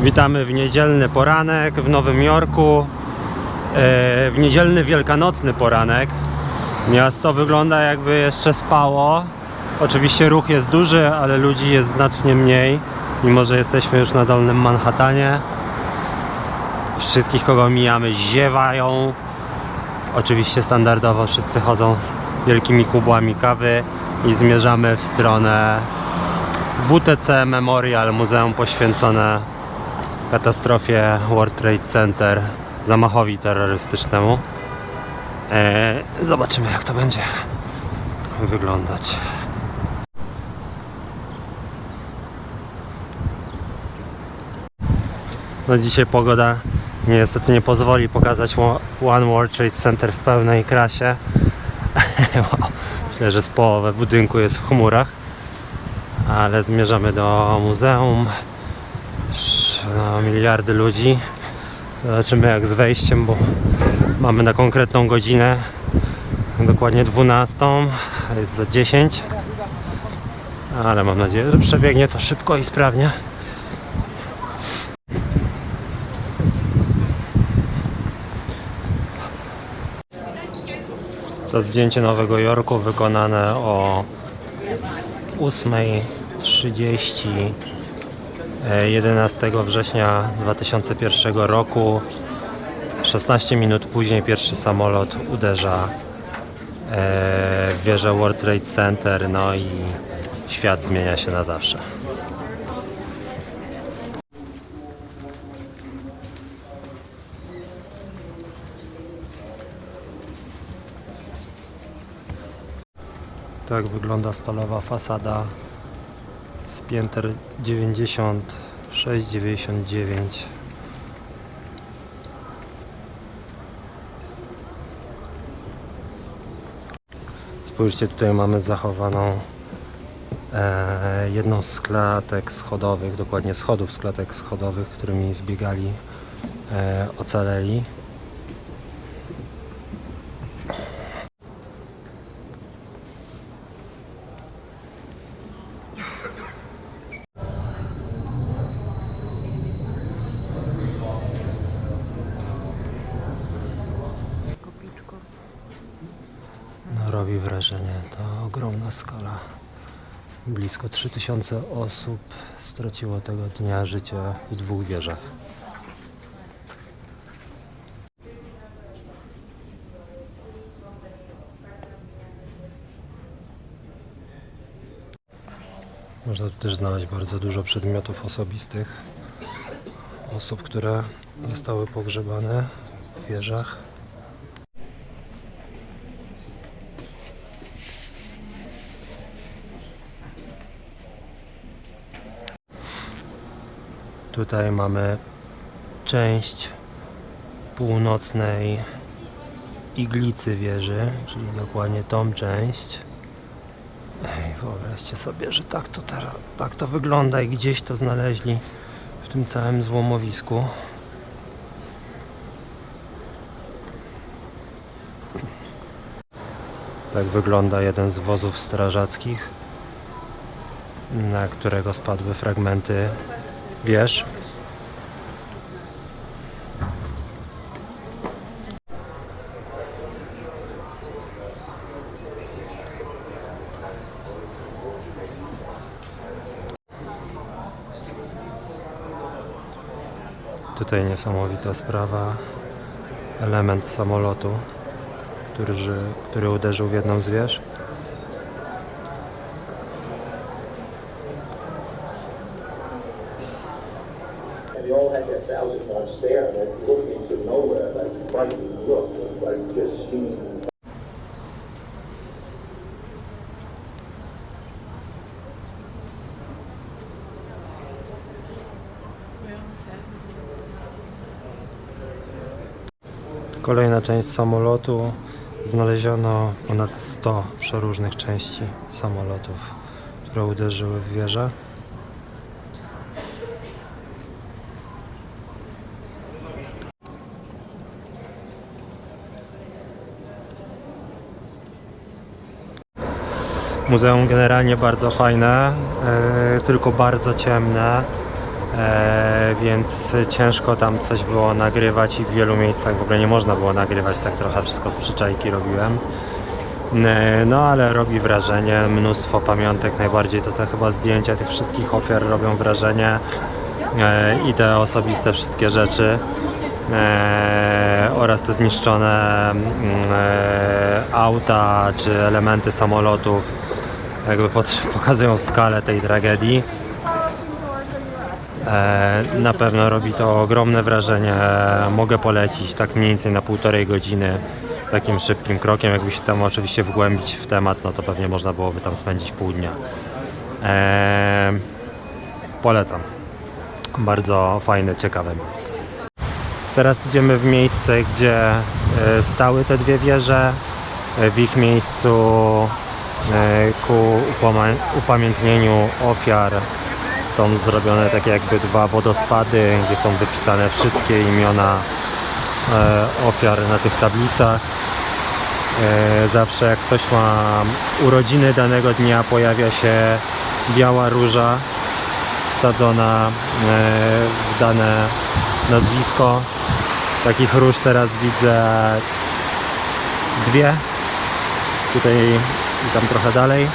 Witamy w niedzielny poranek w Nowym Jorku, w niedzielny wielkanocny poranek. Miasto wygląda, jakby jeszcze spało. Oczywiście ruch jest duży, ale ludzi jest znacznie mniej, mimo że jesteśmy już na Dolnym Manhattanie. Wszystkich, kogo mijamy, ziewają. Oczywiście standardowo wszyscy chodzą z wielkimi kubłami kawy i zmierzamy w stronę WTC Memorial, muzeum poświęcone katastrofie World Trade Center, zamachowi terrorystycznemu. Zobaczymy, jak to będzie wyglądać. No dzisiaj pogoda niestety nie pozwoli pokazać One World Trade Center w pełnej krasie. Myślę, że z połowy budynku jest w chmurach, ale zmierzamy do muzeum. No, miliardy ludzi. Zobaczymy, jak z wejściem, bo mamy na konkretną godzinę, dokładnie 12, a jest za 10, ale mam nadzieję, że przebiegnie to szybko i sprawnie. To zdjęcie Nowego Jorku wykonane o 8:30 11 września 2001 roku. 16 minut później pierwszy samolot uderza w wieżę World Trade Center, no i świat zmienia się na zawsze. Tak wygląda stalowa fasada z pięter 96-99. Spójrzcie, tutaj mamy zachowaną jedną z klatek schodowych, dokładnie schodów z klatek schodowych, którymi zbiegali ocaleli. No, robi wrażenie, to ogromna skala. Blisko 3000 osób straciło tego dnia życie w 2 wieżach. Można tu też znaleźć bardzo dużo przedmiotów osobistych osób, które zostały pogrzebane w wieżach. Tutaj mamy część północnej iglicy wieży, czyli dokładnie tą część. Wyobraźcie sobie, że tak to wygląda i gdzieś to znaleźli w tym całym złomowisku. Tak wygląda jeden z wozów strażackich, na którego spadły fragmenty wież. Tutaj niesamowita sprawa. Element samolotu, który uderzył w jedną z wież. They all had that 1000-watt stare that look into nowhere, like frightening look, like just seeing. Kolejna część samolotu. Znaleziono ponad 100 przeróżnych części samolotów, które uderzyły w wieżę. Muzeum generalnie bardzo fajne, tylko bardzo ciemne. więc ciężko tam coś było nagrywać i w wielu miejscach w ogóle nie można było nagrywać, tak trochę wszystko z przyczajki robiłem. No ale robi wrażenie, mnóstwo pamiątek, najbardziej to te chyba zdjęcia tych wszystkich ofiar robią wrażenie i te osobiste wszystkie rzeczy oraz te zniszczone auta czy elementy samolotów jakby pokazują skalę tej tragedii. Na pewno robi to ogromne wrażenie, mogę polecić tak mniej więcej na 1,5 godziny takim szybkim krokiem. Jakby się tam oczywiście wgłębić w temat, no to pewnie można byłoby tam spędzić pół dnia. Polecam. Bardzo fajne, ciekawe miejsce. Teraz idziemy w miejsce, gdzie stały te dwie wieże. W ich miejscu ku upamiętnieniu ofiar są zrobione takie jakby 2 wodospady, gdzie są wypisane wszystkie imiona ofiar na tych tablicach. Zawsze jak ktoś ma urodziny danego dnia, pojawia się biała róża wsadzona w dane nazwisko. Takich róż teraz widzę 2. Tutaj i tam trochę dalej.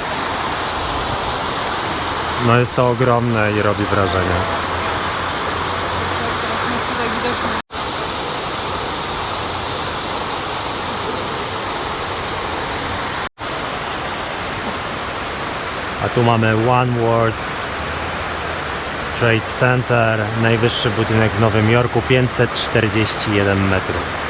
No jest to ogromne i robi wrażenie. A tu mamy One World Trade Center, najwyższy budynek w Nowym Jorku, 541 metrów.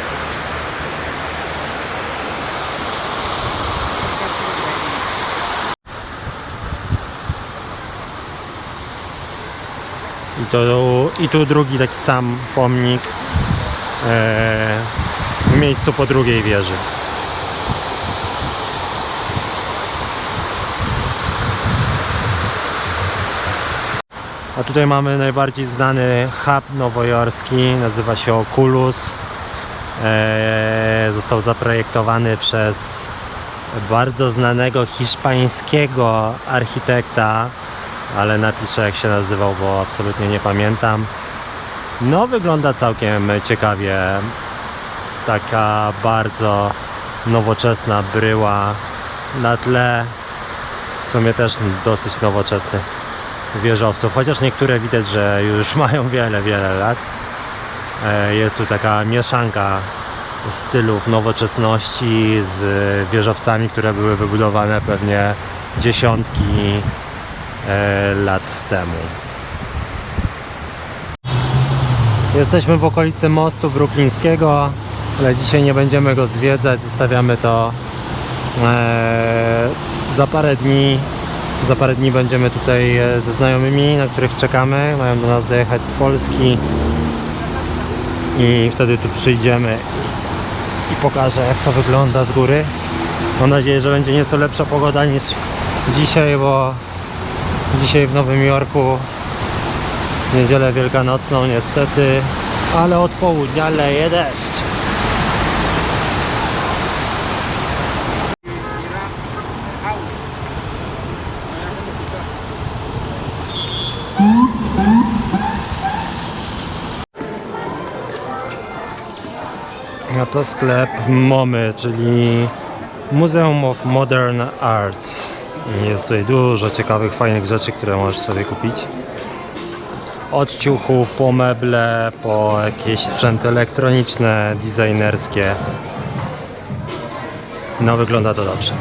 I tu drugi taki sam pomnik w miejscu po drugiej wieży. A tutaj mamy najbardziej znany hub nowojorski, nazywa się Oculus. Został zaprojektowany przez bardzo znanego hiszpańskiego architekta, ale napiszę jak się nazywał, bo absolutnie nie pamiętam. No wygląda całkiem ciekawie. Taka bardzo nowoczesna bryła na tle w sumie też dosyć nowoczesnych wieżowców, chociaż niektóre widać, że już mają wiele lat. Jest tu taka mieszanka stylów nowoczesności z wieżowcami, które były wybudowane pewnie dziesiątki lat temu. Jesteśmy w okolicy mostu bruklińskiego, ale dzisiaj nie będziemy go zwiedzać, zostawiamy to za parę dni. Za parę dni będziemy tutaj ze znajomymi, na których czekamy. Mają do nas dojechać z Polski i wtedy tu przyjdziemy i pokażę, jak to wygląda z góry. Mam nadzieję, że będzie nieco lepsza pogoda niż dzisiaj, bo dzisiaj w Nowym Jorku w niedzielę wielkanocną niestety, ale od południa leje deszcz. A to sklep MoMY, czyli Museum of Modern Art. I jest tutaj dużo ciekawych, fajnych rzeczy, które możesz sobie kupić. Od ciuchów, po meble, po jakieś sprzęty elektroniczne, designerskie. No wygląda to dobrze.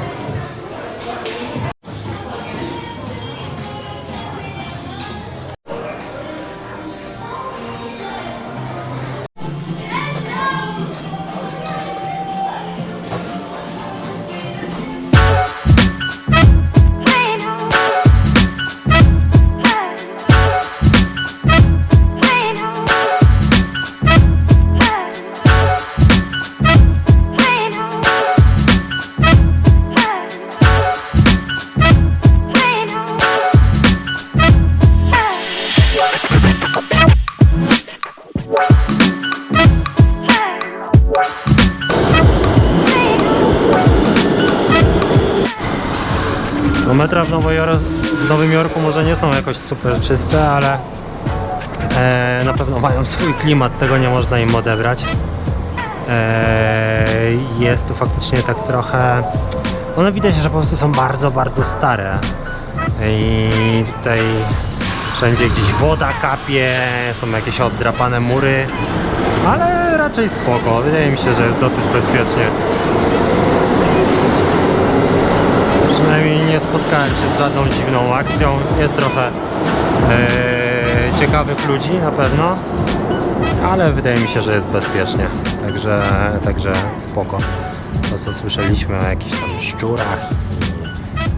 No metra w Nowym Jorku może nie są jakoś super czyste, ale Na pewno mają swój klimat, tego nie można im odebrać. Jest tu faktycznie tak trochę... One widać, że po prostu są bardzo, bardzo stare. I tutaj wszędzie gdzieś woda kapie, są jakieś obdrapane mury, ale raczej spoko. Wydaje mi się, że jest dosyć bezpiecznie. Przynajmniej nie spotkałem się z żadną dziwną akcją. Jest trochę ciekawych ludzi na pewno, ale wydaje mi się, że jest bezpiecznie. Także spoko. To co słyszeliśmy o jakichś tam szczurach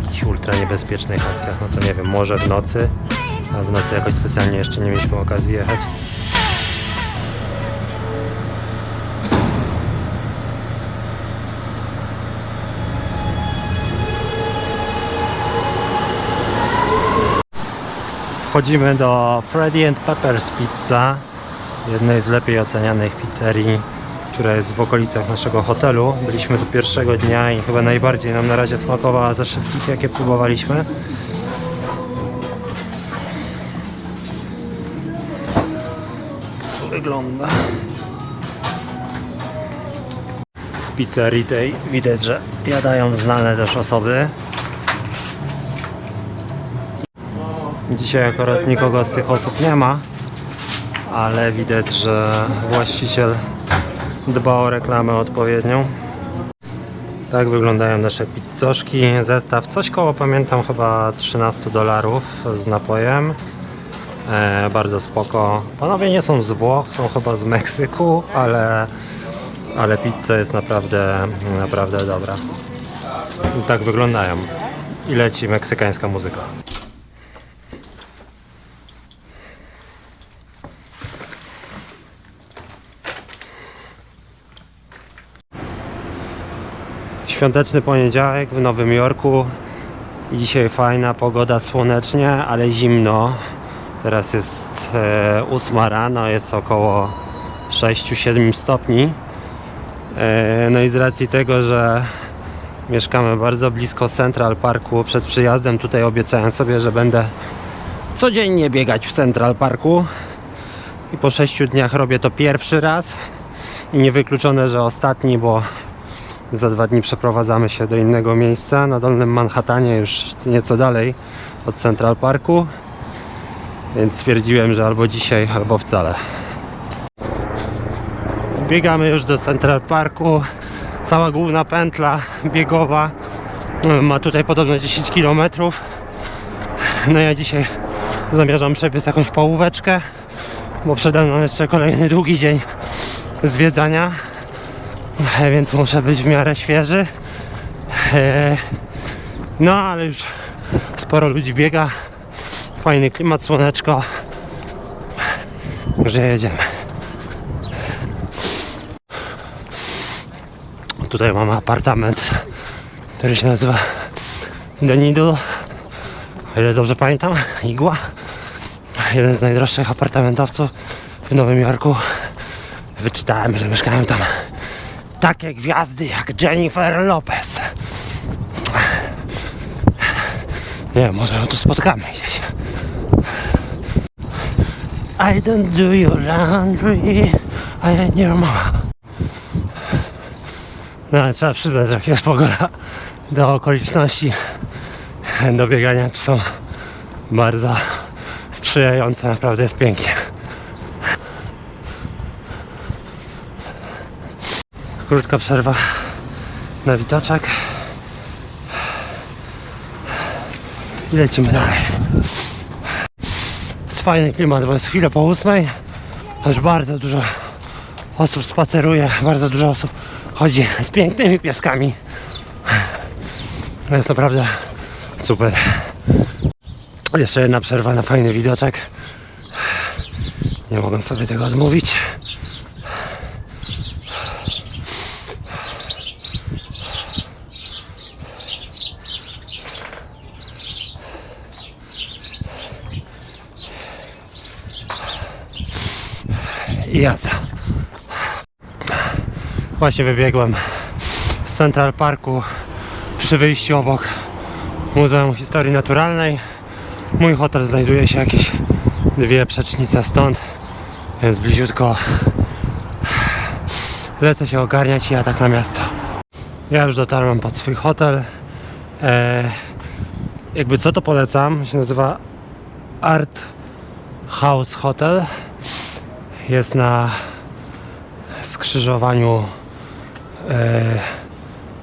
i jakichś ultra niebezpiecznych akcjach, no to nie wiem, może w nocy, a w nocy jakoś specjalnie jeszcze nie mieliśmy okazji jechać. Wchodzimy do Freddy and Pepper's Pizza, jednej z lepiej ocenianych pizzerii, która jest w okolicach naszego hotelu. Byliśmy tu pierwszego dnia i chyba najbardziej nam na razie smakowała ze wszystkich, jakie próbowaliśmy. To wygląda. W pizzerii tej widać, że jadają znane też osoby. Dzisiaj akurat nikogo z tych osób nie ma, ale widać, że właściciel dba o reklamę odpowiednią. Tak wyglądają nasze pizzoszki. Zestaw coś koło, pamiętam, chyba $13 z napojem. Bardzo spoko. Panowie nie są z Włoch, są chyba z Meksyku, ale pizza jest naprawdę dobra. I tak wyglądają. I leci meksykańska muzyka. Świąteczny poniedziałek w Nowym Jorku. Dzisiaj fajna pogoda, słonecznie, ale zimno. Teraz jest 8 rano, jest około 6-7 stopni. No i z racji tego, że mieszkamy bardzo blisko Central Parku, przed przyjazdem tutaj obiecałem sobie, że będę codziennie biegać w Central Parku. I po 6 dniach robię to pierwszy raz. I niewykluczone, że ostatni, bo za 2 dni przeprowadzamy się do innego miejsca na Dolnym Manhattanie, już nieco dalej od Central Parku, więc stwierdziłem, że albo dzisiaj, albo wcale. Wbiegamy już do Central Parku. Cała główna pętla biegowa ma tutaj podobno 10 km. No ja dzisiaj zamierzam przebiec jakąś połóweczkę, bo przede mną jeszcze kolejny długi dzień zwiedzania. Więc muszę być w miarę świeży. No ale już sporo ludzi biega. Fajny klimat, słoneczko. Także jedziemy. Tutaj mamy apartament, który się nazywa The Needle. O ile dobrze pamiętam, Igła. Jeden z najdroższych apartamentowców w Nowym Jorku. Wyczytałem, że mieszkają tam takie gwiazdy jak Jennifer Lopez. Nie wiem, może ją tu spotkamy gdzieś. I don't do your laundry, I ain't your mama. No ale trzeba przyznać, że jak jest pogoda, do okoliczności do biegania tu są bardzo sprzyjające, naprawdę jest pięknie. Krótka przerwa na widoczek i lecimy dalej. Jest fajny klimat, bo jest chwilę po 8. Aż bardzo dużo osób spaceruje, bardzo dużo osób chodzi z pięknymi pieskami. Jest naprawdę super. Jeszcze jedna przerwa na fajny widoczek. Nie mogłem sobie tego odmówić. I jazda. Właśnie wybiegłem z Central Parku przy wyjściu obok Muzeum Historii Naturalnej. Mój hotel znajduje się jakieś 2 przecznice stąd, więc bliziutko. Lecę się ogarniać i ja tak na miasto. Ja już dotarłem pod swój hotel. Jakby co to polecam, się nazywa Art House Hotel. Jest na skrzyżowaniu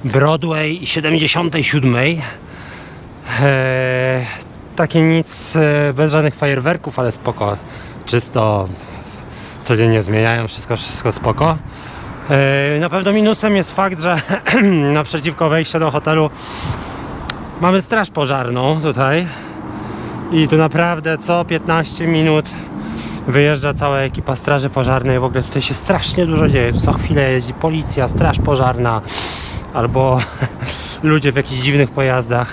Broadway i 77. Takie nic, bez żadnych fajerwerków, ale spoko. Czysto, codziennie zmieniają, wszystko spoko. Na pewno minusem jest fakt, że naprzeciwko wejścia do hotelu mamy straż pożarną tutaj i tu naprawdę co 15 minut wyjeżdża cała ekipa straży pożarnej. W ogóle tutaj się strasznie dużo dzieje. Tu co chwilę jeździ policja, straż pożarna albo ludzie w jakichś dziwnych pojazdach.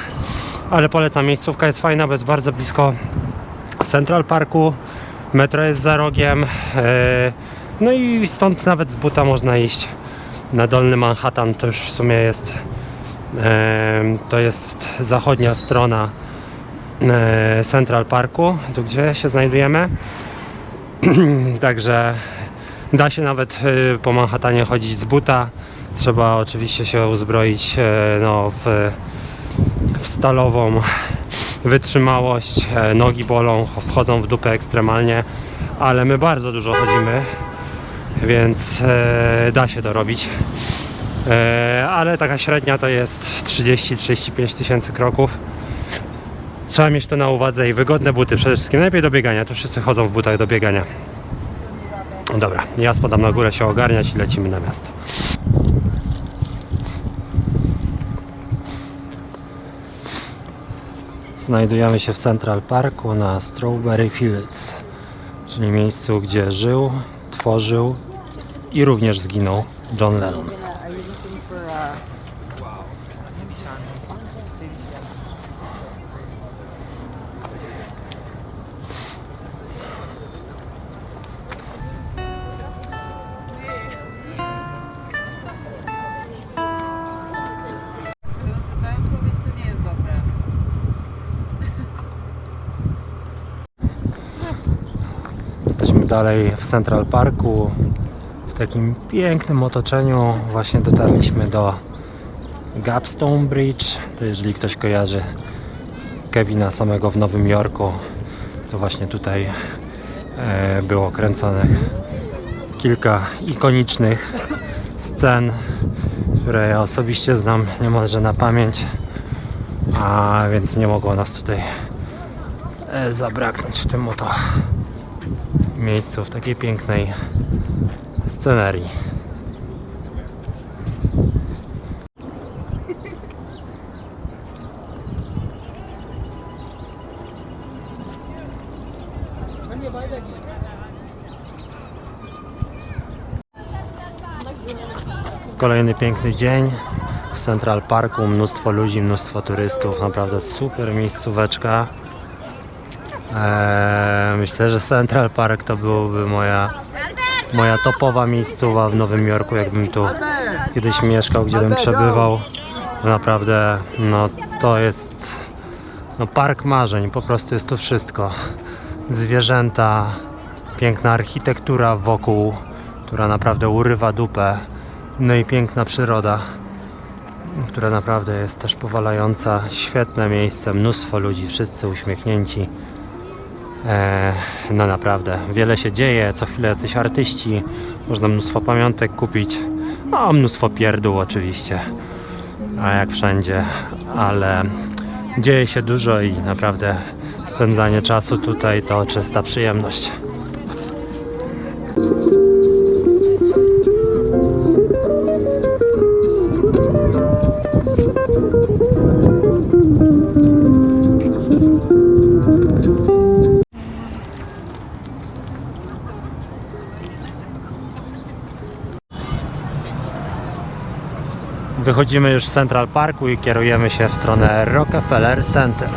Ale polecam, miejscówka jest fajna, bo jest bardzo blisko Central Parku. Metro jest za rogiem. No i stąd nawet z buta można iść na Dolny Manhattan. To już w sumie jest to jest zachodnia strona Central Parku, tu gdzie się znajdujemy. Także da się nawet po Manhattanie chodzić z buta. Trzeba oczywiście się uzbroić w stalową wytrzymałość. Nogi bolą, wchodzą w dupę ekstremalnie, ale my bardzo dużo chodzimy, więc da się to robić. Ale taka średnia to jest 30-35 tysięcy kroków. Trzeba mieć to na uwadze i wygodne buty przede wszystkim, najlepiej do biegania, to wszyscy chodzą w butach do biegania. Dobra, ja spadam na górę się ogarniać i lecimy na miasto. Znajdujemy się w Central Parku na Strawberry Fields, czyli miejscu, gdzie żył, tworzył i również zginął John Lennon. Jesteśmy dalej w Central Parku, w takim pięknym otoczeniu. Właśnie dotarliśmy do Gapstone Bridge. To jeżeli ktoś kojarzy Kevina samego w Nowym Jorku, to właśnie tutaj było kręconych kilka ikonicznych scen, które ja osobiście znam niemalże na pamięć, a więc nie mogło nas tutaj zabraknąć w tym oto miejscu, w takiej pięknej scenerii. Kolejny piękny dzień w Central Parku, mnóstwo ludzi, mnóstwo turystów, naprawdę super miejscóweczka. Myślę, że Central Park to byłoby moja topowa miejscowa w Nowym Jorku, jakbym tu kiedyś mieszkał, gdzie bym przebywał. Naprawdę, no to jest park marzeń, po prostu jest to wszystko. Zwierzęta, piękna architektura wokół, która naprawdę urywa dupę. No i piękna przyroda, która naprawdę jest też powalająca. Świetne miejsce, mnóstwo ludzi, wszyscy uśmiechnięci. No naprawdę, wiele się dzieje, co chwilę jacyś artyści, można mnóstwo pamiątek kupić, no mnóstwo pierdół oczywiście, a jak wszędzie, ale dzieje się dużo i naprawdę spędzanie czasu tutaj to czysta przyjemność. Wychodzimy już z Central Parku i kierujemy się w stronę Rockefeller Center.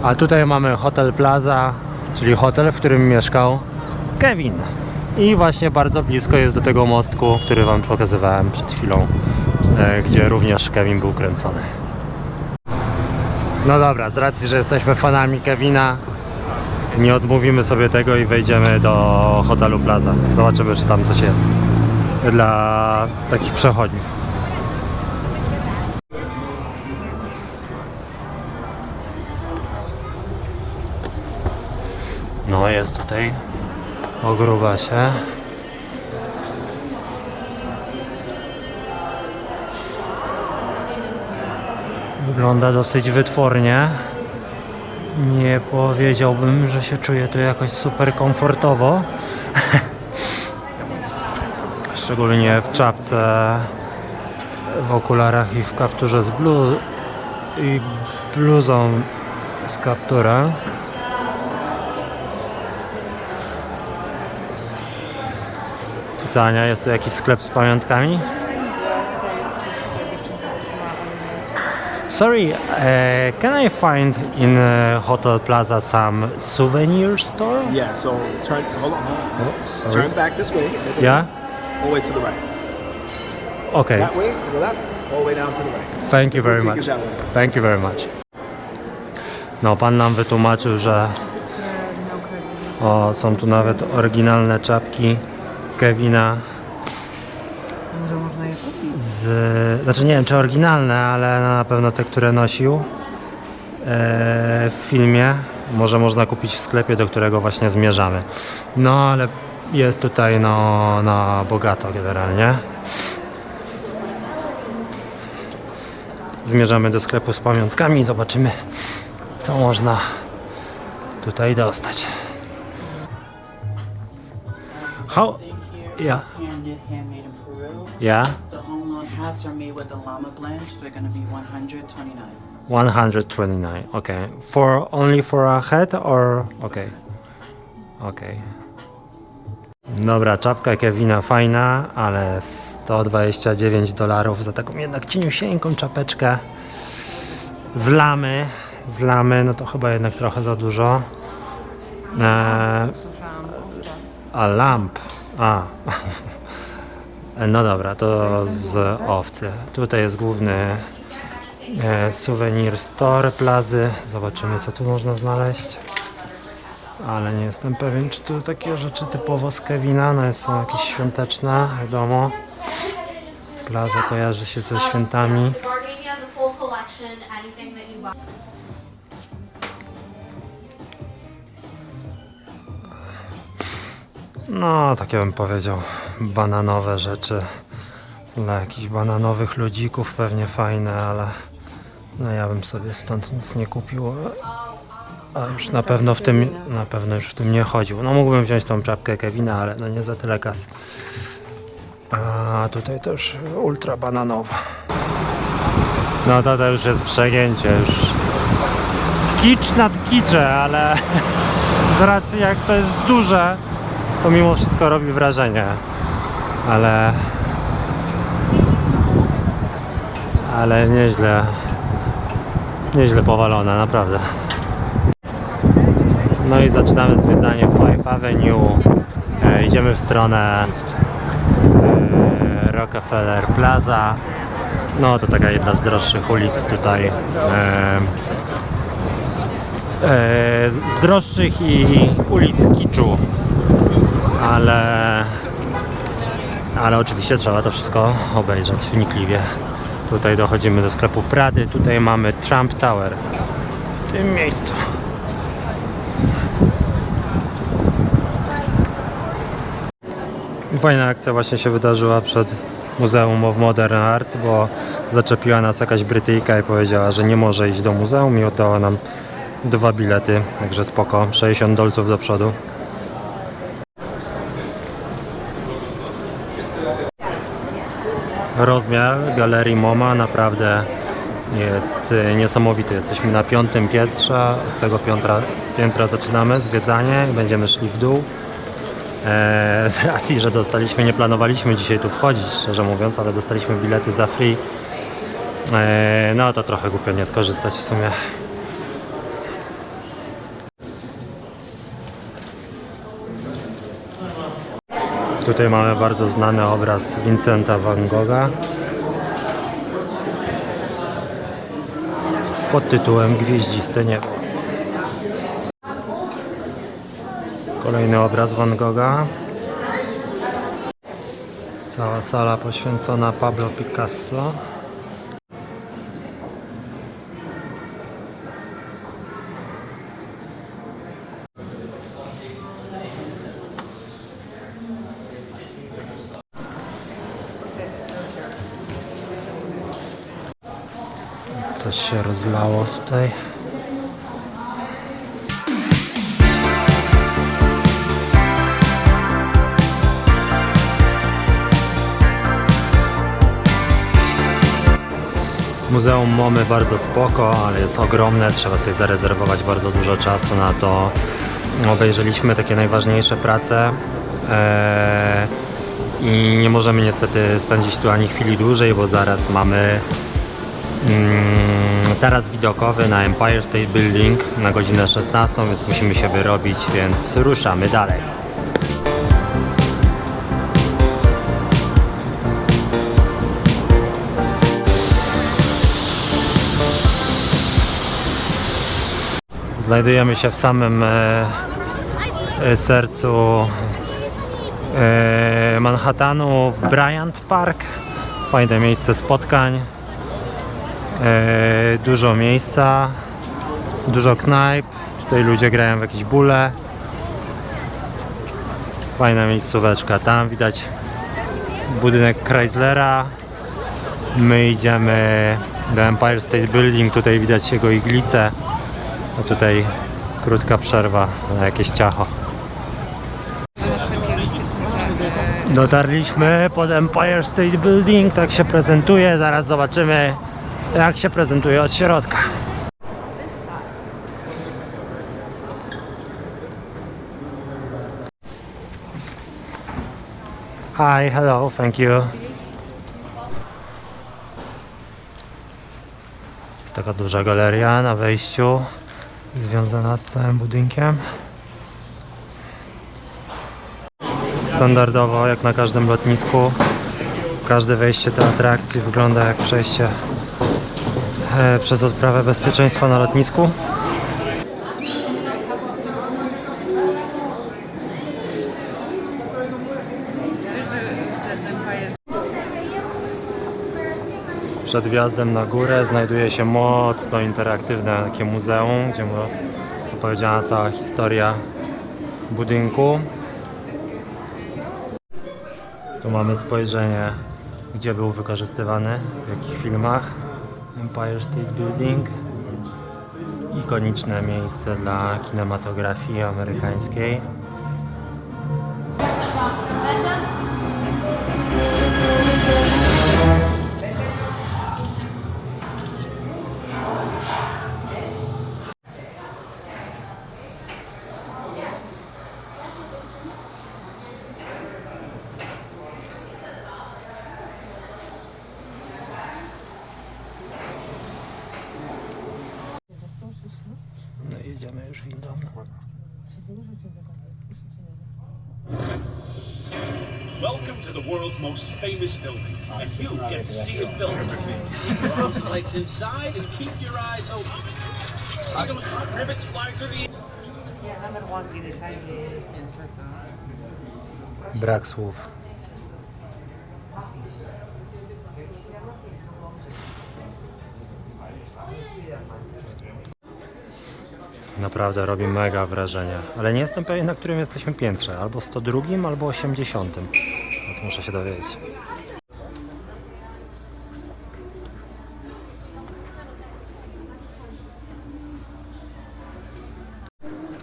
A tutaj mamy Hotel Plaza, czyli hotel, w którym mieszkał Kevin. I właśnie bardzo blisko jest do tego mostku, który wam pokazywałem przed chwilą, gdzie również Kevin był kręcony. No dobra, z racji, że jesteśmy fanami Kevina, nie odmówimy sobie tego i wejdziemy do hotelu Plaza. Zobaczymy, czy tam coś jest dla takich przechodniów. No, jest tutaj, ogruwa się. Wygląda dosyć wytwornie. Nie powiedziałbym, że się czuję tu jakoś super komfortowo. Szczególnie w czapce, w okularach i w kapturze z i bluzą z kapturem. Co, Ania, jest tu jakiś sklep z pamiątkami? Sorry, can I find in Hotel Plaza some souvenir store? Yeah, so hold on. Oh, sorry. Turn back this way. Yeah? All the way to the right. Okay. That way, to the left, all the way down to the right. Thank you very Boutique much. is that way. Thank you very much. No, pan nam wytłumaczył, że są tu nawet oryginalne czapki Kevina. Może można je kupić? Znaczy nie wiem, czy oryginalne, ale na pewno te, które nosił w filmie. Może można kupić w sklepie, do którego właśnie zmierzamy. No, ale jest tutaj na bogato generalnie. Zmierzamy do sklepu z pamiątkami i zobaczymy, co można tutaj dostać. How? Yeah. It's handmade in Peru. Yeah. The home loan hats are made with a llama blend. They're going to be 129. 129. Okay. Only for a head or okay. Okay. Dobra, czapka Kevina fajna, ale $129 za taką jednak cieniusieńką czapeczkę z lamy, no to chyba jednak trochę za dużo. Słyszałam owcze. A lamp. No dobra, to z owcy. Tutaj jest główny souvenir store Plazy. Zobaczymy, co tu można znaleźć. Ale nie jestem pewien, czy tu takie rzeczy typowo z Kevina. No są jakieś świąteczne, wiadomo. Plaza kojarzy się ze świętami. Gardenia, the full collection, anything that you buy. No, takie bym powiedział, bananowe rzeczy. Dla jakichś bananowych ludzików pewnie fajne, ale no ja bym sobie stąd nic nie kupił. A już na pewno już w tym nie chodził. No mógłbym wziąć tą czapkę Kevina, ale no nie za tyle kas. A tutaj to już ultra bananowa. No to już jest przegięcie, już kicz nad kicze, ale z racji jak to jest duże, to mimo wszystko robi wrażenie. Ale nieźle powalone, naprawdę. No i zaczynamy zwiedzanie Five Avenue. Idziemy w stronę Rockefeller Plaza. No to taka jedna z droższych ulic tutaj. Z droższych i ulic kiczu. Ale oczywiście trzeba to wszystko obejrzeć wnikliwie. Tutaj dochodzimy do sklepu Prady. Tutaj mamy Trump Tower w tym miejscu. Fajna akcja właśnie się wydarzyła przed Muzeum of Modern Art, bo zaczepiła nas jakaś Brytyjka i powiedziała, że nie może iść do muzeum i oddała nam 2 bilety, także spoko, $60 do przodu. Rozmiar galerii MoMA naprawdę jest niesamowity. Jesteśmy na 5. piętrze, od tego piętra zaczynamy zwiedzanie i będziemy szli w dół. Z racji, że nie planowaliśmy dzisiaj tu wchodzić, szczerze mówiąc, ale dostaliśmy bilety za free. No to trochę głupio nie skorzystać w sumie. Tutaj mamy bardzo znany obraz Vincenta van Gogha. pod tytułem Gwieździste niebo. Kolejny obraz Van Gogha. Cała sala poświęcona Pablo Picasso. Coś się rozlało tutaj. Muzeum MoMY bardzo spoko, ale jest ogromne, trzeba sobie zarezerwować bardzo dużo czasu na to. Obejrzeliśmy takie najważniejsze prace i nie możemy niestety spędzić tu ani chwili dłużej, bo zaraz mamy taras widokowy na Empire State Building na godzinę 16, więc musimy się wyrobić, więc ruszamy dalej. Znajdujemy się w samym sercu Manhattanu, w Bryant Park. Fajne miejsce spotkań. Dużo miejsca, dużo knajp. Tutaj ludzie grają w jakieś bóle. Fajna miejscóweczka. Tam widać budynek Chryslera. My idziemy do Empire State Building. Tutaj widać jego iglicę. A tutaj krótka przerwa na jakieś ciacho. Dotarliśmy pod Empire State Building, tak się prezentuje. Zaraz zobaczymy, jak się prezentuje od środka. Hi, hello, thank you. Jest taka duża galeria na wejściu, związana z całym budynkiem. Standardowo, jak na każdym lotnisku, każde wejście do atrakcji wygląda jak przejście przez odprawę bezpieczeństwa na lotnisku. Przed wjazdem na górę znajduje się mocno interaktywne takie muzeum, gdzie jest opowiedziana cała historia budynku. Tu mamy spojrzenie, gdzie był wykorzystywany, w jakich filmach. Empire State Building. Ikoniczne miejsce dla kinematografii amerykańskiej. No jedziemy już windą. Welcome to the world's most famous building. If you get to see it built, keep your arms and legs inside and keep your eyes open. See those hot rivets fly through the Brak słów. Naprawdę robi mega wrażenie, ale nie jestem pewien, na którym jesteśmy piętrze, albo 102, albo 80, więc muszę się dowiedzieć.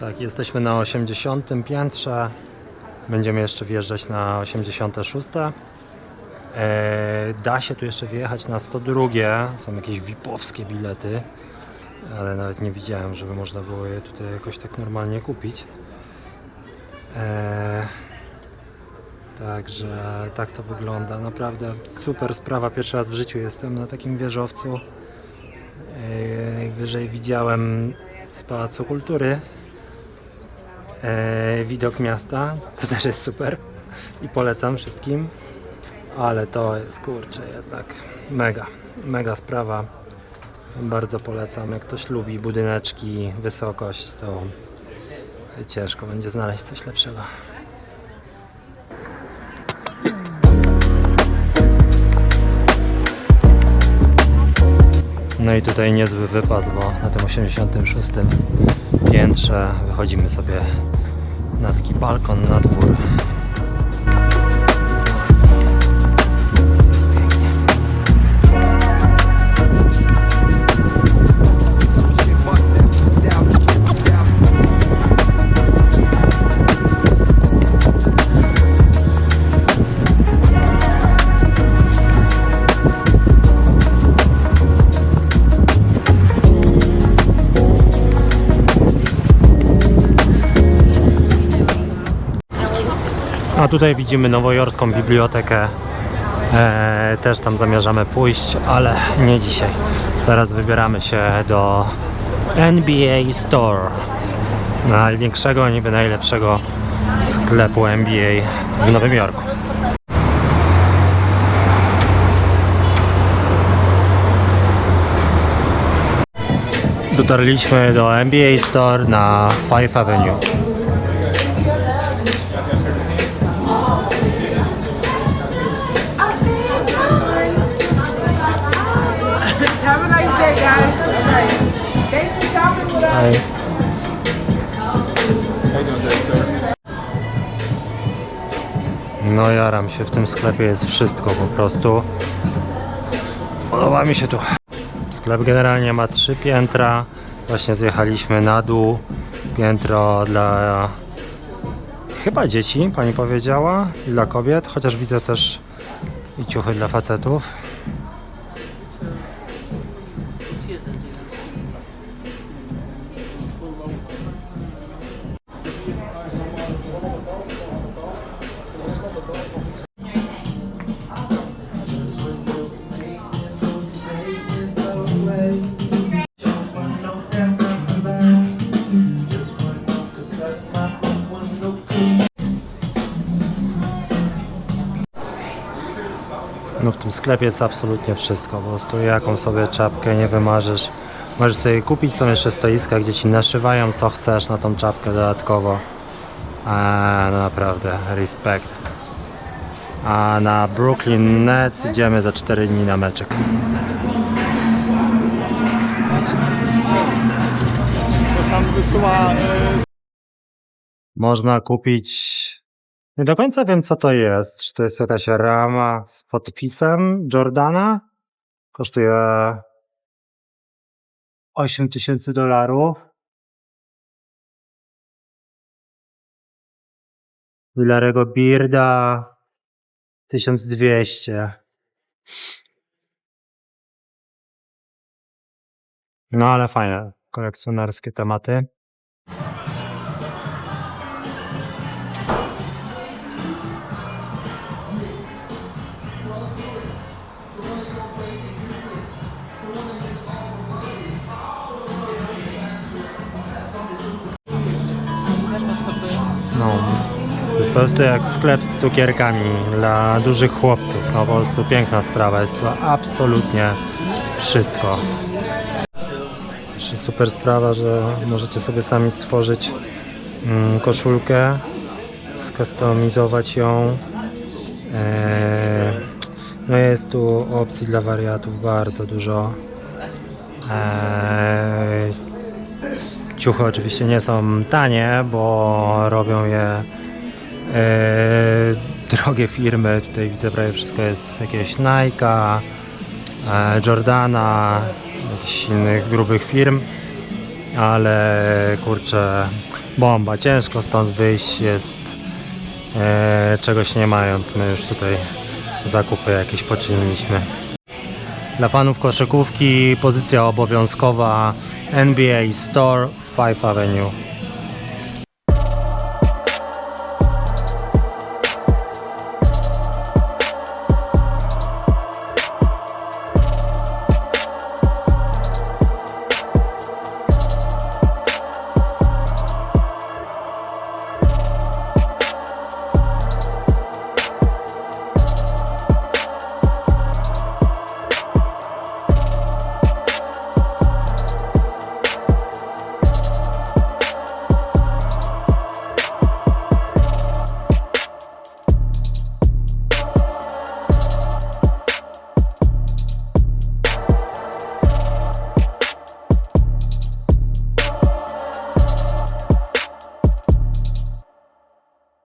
Tak, jesteśmy na 80 piętrze, będziemy jeszcze wjeżdżać na 86. Da się tu jeszcze wjechać na 102, są jakieś VIP-owskie bilety. Ale nawet nie widziałem, żeby można było je tutaj jakoś tak normalnie kupić. Także tak to wygląda. Naprawdę super sprawa. Pierwszy raz w życiu jestem na takim wieżowcu. Najwyżej widziałem z Pałacu Kultury widok miasta, co też jest super i polecam wszystkim. Ale to jest, kurczę, jednak mega sprawa. Bardzo polecam. Jak ktoś lubi budyneczki, wysokość, to ciężko będzie znaleźć coś lepszego. No i tutaj niezły wypas, bo na tym 86 piętrze wychodzimy sobie na taki balkon na dwór. A tutaj widzimy nowojorską bibliotekę. Też tam zamierzamy pójść, ale nie dzisiaj. Teraz wybieramy się do NBA Store. Największego, niby najlepszego sklepu NBA w Nowym Jorku. Dotarliśmy do NBA Store na 5th Avenue. Have a nice day, guys. Thanks for shopping with us. Hej. No jaram się, w tym sklepie jest wszystko po prostu. Podoba mi się tu. Sklep generalnie ma 3 piętra. Właśnie zjechaliśmy na dół. Piętro dla chyba dzieci, pani powiedziała, i dla kobiet, chociaż widzę też i ciuchy dla facetów. No w tym sklepie jest absolutnie wszystko, po prostu jaką sobie czapkę nie wymarzysz. Możesz sobie kupić, są jeszcze stoiska, gdzie ci naszywają co chcesz na tą czapkę dodatkowo. No naprawdę, respekt. A na Brooklyn Nets idziemy za 4 dni na meczek. Można kupić... Nie do końca wiem co to jest. Czy to jest jakaś rama z podpisem Jordana? Kosztuje $8,000. Larry'ego Birda 1200. No ale fajne, kolekcjonerskie tematy. No, to jest po prostu jak sklep z cukierkami dla dużych chłopców. No po prostu piękna sprawa, jest to absolutnie wszystko. Jeszcze super sprawa, że możecie sobie sami stworzyć koszulkę, skustomizować ją. No jest tu opcji dla wariatów bardzo dużo. Ciuchy oczywiście nie są tanie, bo robią je drogie firmy. Tutaj widzę prawie wszystko jest jakiegoś Nike'a, Jordana, jakichś innych grubych firm, ale kurczę, bomba, ciężko stąd wyjść jest czegoś nie mając. My już tutaj zakupy jakieś poczyniliśmy. Dla fanów koszykówki pozycja obowiązkowa NBA Store 5th Avenue.